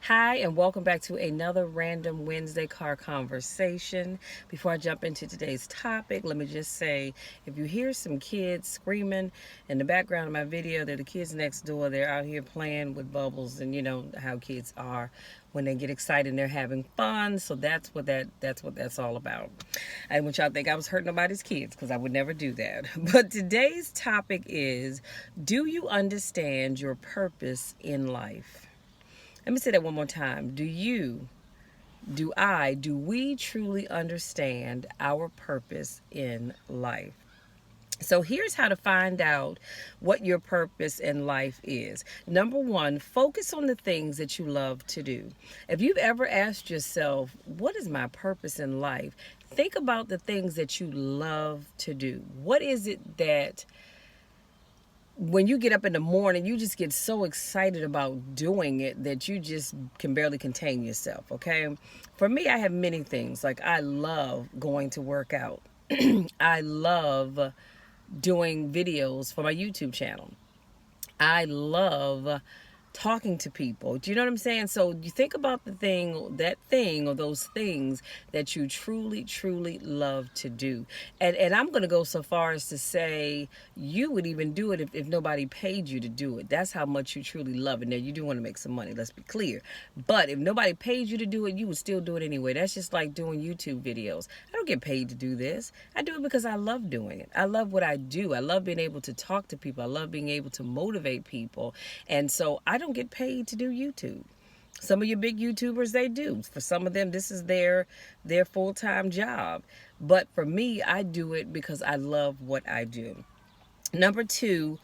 Hi, and welcome back to another Random Wednesday car conversation. Before I jump into today's topic, let me just say if you hear some kids screaming in the background of my video, they're the kids next door. They're out here playing with bubbles, and you know how kids are when they get excited and they're having fun. So that's all about. I didn't want y'all to think I was hurting nobody's kids because I would never do that. But today's topic is, do you understand your purpose in life? Let me say that one more time. Do we truly understand our purpose in life? So here's how to find out what your purpose in life is. Number one, focus on the things that you love to do. If you've ever asked yourself, what is my purpose in life? Think about the things that you love to do. What is it that when you get up in the morning, you just get so excited about doing it that you just can barely contain yourself, okay? For me, I have many things. Like, I love going to work out. I love doing videos for my YouTube channel. I love talking to people. Do you know what I'm saying? So you think about that thing or those things that you truly, truly love to do. And I'm going to go so far as to say you would even do it if nobody paid you to do it. That's how much you truly love it. Now, you do want to make some money, let's be clear. But if nobody paid you to do it, you would still do it anyway. That's just like doing YouTube videos. I don't get paid to do this. I do it because I love doing it. I love what I do. I love being able to talk to people. I love being able to motivate people. And so I don't get paid to do YouTube. Some of your big YouTubers, they do. For some of them, this is their full-time job. But for me, I do it because I love what I do. Number two,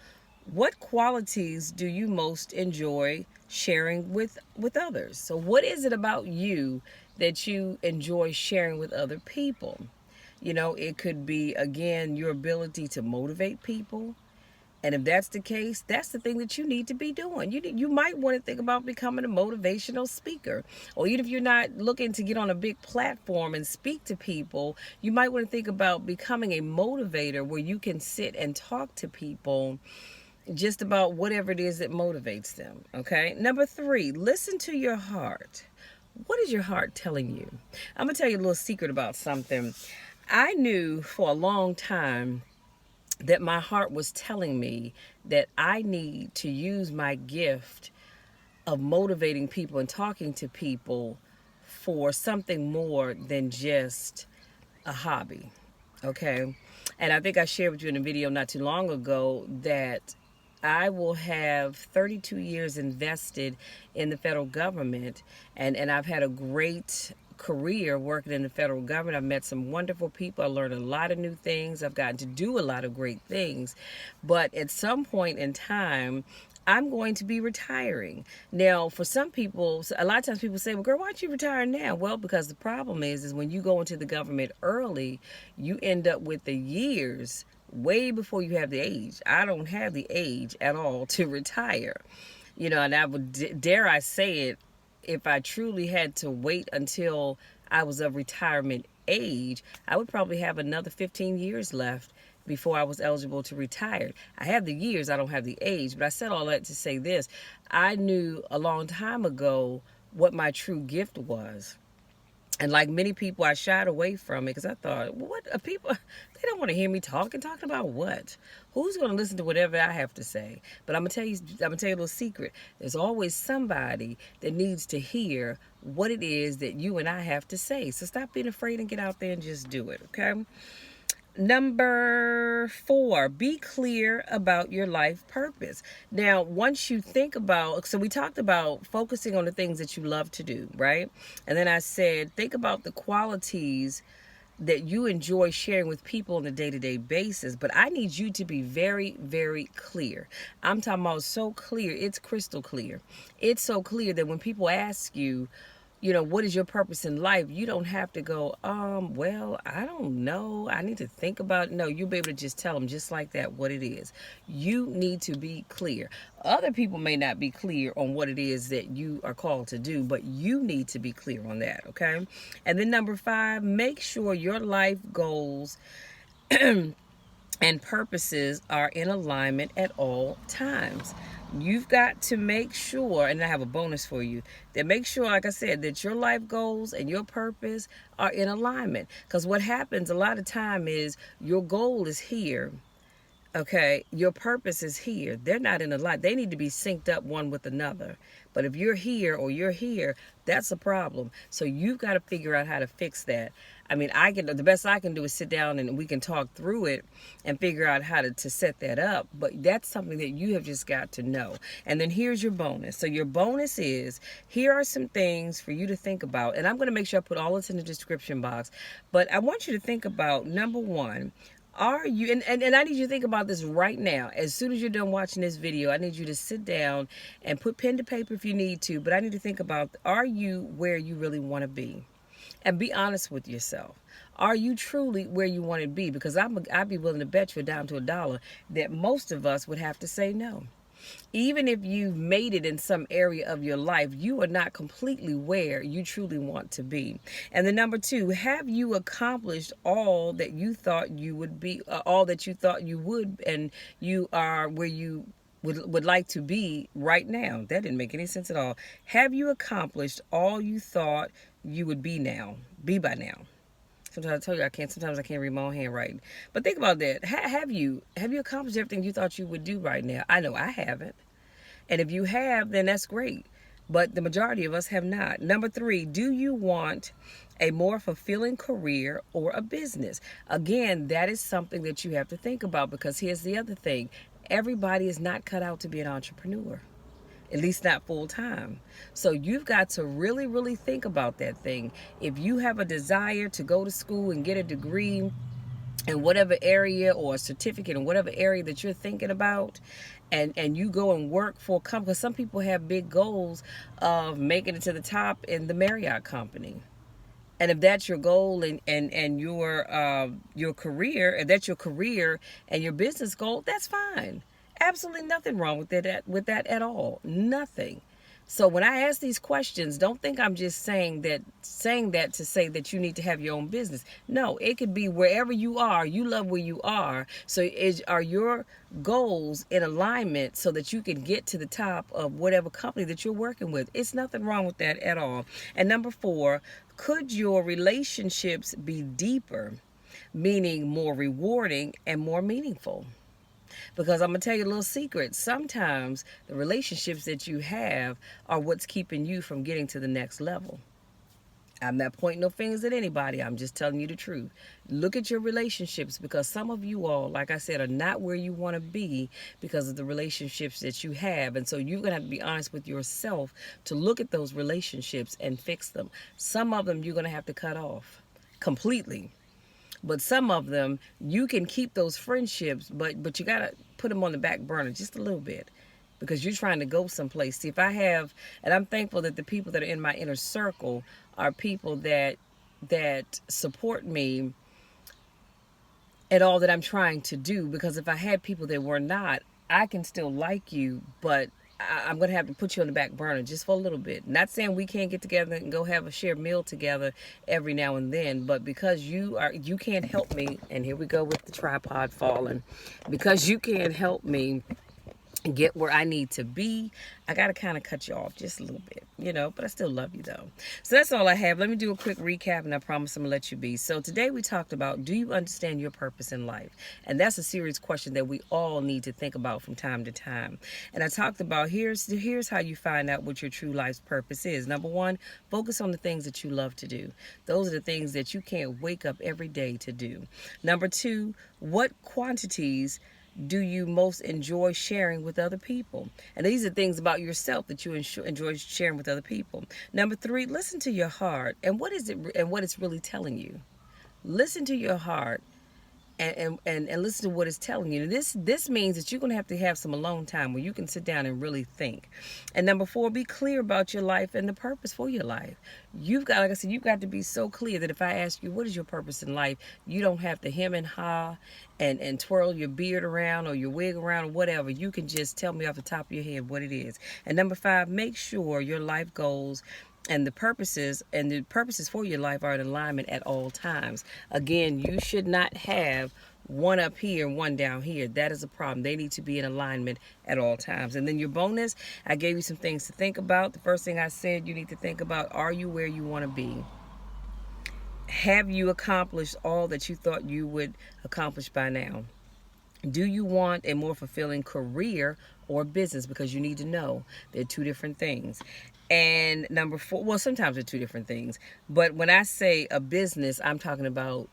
what qualities do you most enjoy sharing with others? So what is it about you that you enjoy sharing with other people? You know, it could be, again, your ability to motivate people. And if that's the case, that's the thing that you need to be doing. You might want to think about becoming a motivational speaker. Or even if you're not looking to get on a big platform and speak to people, you might want to think about becoming a motivator where you can sit and talk to people just about whatever it is that motivates them. Okay? Number three, listen to your heart. What is your heart telling you? I'm going to tell you a little secret about something. I knew for a long time that my heart was telling me that I need to use my gift of motivating people and talking to people for something more than just a hobby. Okay. And I think I shared with you in a video not too long ago that I will have 32 years invested in the federal government, and I've had a great career working in the federal government. I've met some wonderful people. I learned a lot of new things. I've gotten to do a lot of great things. But at some point in time, I'm going to be retiring. Now, for some people, a lot of times people say, well, girl, why don't you retire now? Well, because the problem is when you go into the government early, you end up with the years way before you have the age. I don't have the age at all to retire. You know, and I would, dare I say it, if I truly had to wait until I was of retirement age, I would probably have another 15 years left before I was eligible to retire. I have the years, I don't have the age, but I said all that to say this. I knew a long time ago what my true gift was. And like many people, I shied away from it because I thought, well, what are people, they don't want to hear me talking about what? Who's going to listen to whatever I have to say? But I'm gonna tell you a little secret. There's always somebody that needs to hear what it is that you and I have to say. So stop being afraid and get out there and just do it, okay? Number four, be clear about your life purpose. Now, once you think about, so we talked about focusing on the things that you love to do, right? And then I said, think about the qualities that you enjoy sharing with people on a day-to-day basis. But I need you to be very, very clear. I'm talking about so clear, it's crystal clear. It's so clear that when people ask you, you know, what is your purpose in life? You don't have to go, well, I don't know. I need to think about it. No, you'll be able to just tell them just like that what it is. You need to be clear. Other people may not be clear on what it is that you are called to do, but you need to be clear on that, okay? And then number five, make sure your life goals and purposes are in alignment at all times. You've got to make sure, and I have a bonus for you, that make sure, like I said, that your life goals and your purpose are in alignment. Because what happens a lot of time is your goal is here. Okay, your purpose is here. They're not in a line. They need to be synced up one with another. But if you're here or you're here, that's a problem. So you've got to figure out how to fix that. I mean, the best I can do is sit down and we can talk through it and figure out how to set that up. But that's something that you have just got to know. And then here's your bonus. So your bonus is, here are some things for you to think about. And I'm going to make sure I put all this in the description box. But I want you to think about, number one, are you, and I need you to think about this right now. As soon as you're done watching this video, I need you to sit down and put pen to paper if you need to. But I need to think about, are you where you really want to be? And be honest with yourself. Are you truly where you want to be? Because I'd be willing to bet you down to $1 that most of us would have to say no. Even if you've made it in some area of your life, you are not completely where you truly want to be. And then number two, have you accomplished all that you thought you would be, all that you thought you would, and you are where you would like to be right now? That didn't make any sense at all. Have you accomplished all you thought you would be by now? Sometimes I tell you sometimes I can't read my own handwriting. But think about that. Have you accomplished everything you thought you would do right now? I know I haven't. And if you have, then that's great. But the majority of us have not. Number three, do you want a more fulfilling career or a business? Again, that is something that you have to think about, because here's the other thing. Everybody is not cut out to be an entrepreneur. At least not full time. So you've got to really, really think about that thing. If you have a desire to go to school and get a degree in whatever area, or a certificate in whatever area that you're thinking about, and you go and work for a company, because some people have big goals of making it to the top in the Marriott company. And if that's your goal and your career, and that's your career and your business goal, that's fine. Absolutely nothing wrong with that at all. Nothing. So when I ask these questions, don't think I'm just saying that to say that you need to have your own business. No, it could be wherever you are. You love where you are. So are your goals in alignment so that you can get to the top of whatever company that you're working with? It's nothing wrong with that at all. And number four, could your relationships be deeper, meaning more rewarding and more meaningful? Because I'm going to tell you a little secret. Sometimes the relationships that you have are what's keeping you from getting to the next level. I'm not pointing no fingers at anybody. I'm just telling you the truth. Look at your relationships, because some of you all, like I said, are not where you want to be because of the relationships that you have. And so you're going to have to be honest with yourself to look at those relationships and fix them. Some of them you're going to have to cut off completely. But some of them, you can keep those friendships, but you got to put them on the back burner just a little bit, because you're trying to go someplace. See, and I'm thankful that the people that are in my inner circle are people that support me at all that I'm trying to do. Because if I had people that were not, I can still like you, but I'm going to have to put you on the back burner just for a little bit. Not saying we can't get together and go have a shared meal together every now and then, but because you can't help me, and here we go with the tripod falling, because you can't help me get where I need to be, I got to kind of cut you off just a little bit, but I still love you though. So that's all I have. Let me do a quick recap, and I promise I'm going to let you be. So today we talked about, do you understand your purpose in life? And that's a serious question that we all need to think about from time to time. And I talked about, here's how you find out what your true life's purpose is. Number one, focus on the things that you love to do. Those are the things that you can't wake up every day to do. Number two, what quantities do you most enjoy sharing with other people? And these are things about yourself that you enjoy sharing with other people. Number three, listen to your heart and what it's really telling you. Listen to your heart and listen to what it's telling you. This means that you're going to have some alone time where you can sit down and really think. And number four, be clear about your life and the purpose for your life. Like I said, you've got to be so clear that if I ask you, what is your purpose in life? You don't have to hem and haw and twirl your beard around or your wig around or whatever. You can just tell me off the top of your head what it is. And number five, make sure your life goals and the purposes for your life are in alignment at all times. Again, you should not have one up here and one down here. That is a problem. They need to be in alignment at all times. And then your bonus, I gave you some things to think about. The first thing I said you need to think about, are you where you want to be? Have you accomplished all that you thought you would accomplish by now? Do you want a more fulfilling career or business? Because you need to know they're two different things. And number four, well, sometimes they're two different things. But when I say a business, I'm talking about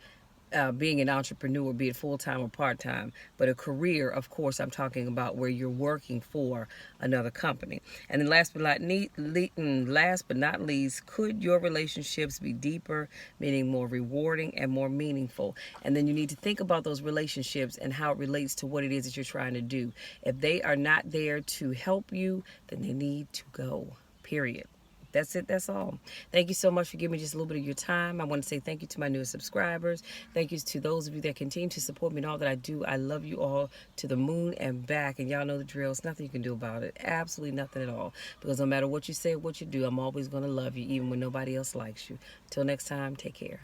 being an entrepreneur, be it full-time or part-time. But a career, of course, I'm talking about where you're working for another company. And then last but not least, could your relationships be deeper, meaning more rewarding and more meaningful? And then you need to think about those relationships and how it relates to what it is that you're trying to do. If they are not there to help you, then they need to go, period. That's it. That's all. Thank you so much for giving me just a little bit of your time. I want to say thank you to my newest subscribers. Thank you to those of you that continue to support me in all that I do. I love you all to the moon and back. And y'all know the drill. There's nothing you can do about it. Absolutely nothing at all. Because no matter what you say or what you do, I'm always going to love you, even when nobody else likes you. Till next time, take care.